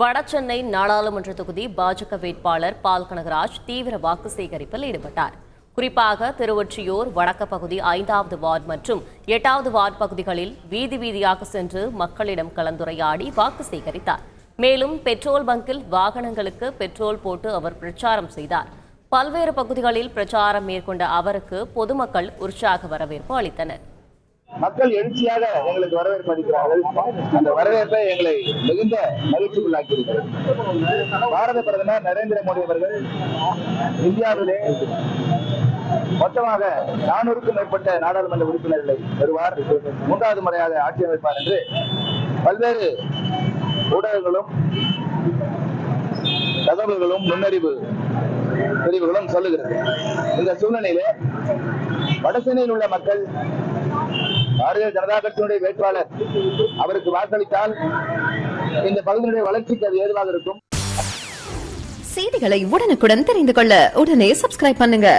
வடசென்னை நாடாளுமன்ற தொகுதி பாஜக வேட்பாளர் பால் கனகராஜ் தீவிர வாக்கு சேகரிப்பில் ஈடுபட்டார். குறிப்பாக திருவொற்றியூர் வடக்கு பகுதி 5வது வார்டு மற்றும் 8வது வார்டு பகுதிகளில் வீதி வீதியாக சென்று மக்களிடம் கலந்துரையாடி வாக்கு சேகரித்தார். மேலும் பெட்ரோல் பங்கில் வாகனங்களுக்கு பெட்ரோல் போட்டு அவர் பிரச்சாரம் செய்தார். பல்வேறு பகுதிகளில் பிரச்சாரம் மேற்கொண்ட அவருக்கு பொதுமக்கள் உற்சாக வரவேற்பு அளித்தனர். மக்கள் எழுச்சியாக எங்களுக்கு வரவேற்பு அளிக்கிறார்கள். அந்த வரவேற்பை எங்களை மிகுந்த மகிழ்ச்சிக்குள்ளாக்கியிருக்கிறது. பாரத பிரதமர் நரேந்திர மோடி அவர்கள் இந்தியாவிலே மொத்தமாக 400க்கும் மேற்பட்ட நாடாளுமன்ற உறுப்பினர்களை பெறுவார், 3வது முறையாக ஆட்சி அமைப்பார் என்று பல்வேறு ஊடகங்களும் தகவல்களும் நுண்ணறிவு பிரிவுகளும் சொல்லுகிறது. இந்த சூழ்நிலையிலே வடசென்னையில் உள்ள மக்கள் பாரதிய ஜனதா கட்சியினுடைய வேட்பாளர் அவருக்கு வாக்களித்தால் இந்த பகுதியினுடைய வளர்ச்சிக்கு அது ஏதுவாக இருக்கும். செய்திகளை உடனுக்குடன் தெரிந்து கொள்ள உடனே சப்ஸ்கிரைப் பண்ணுங்க.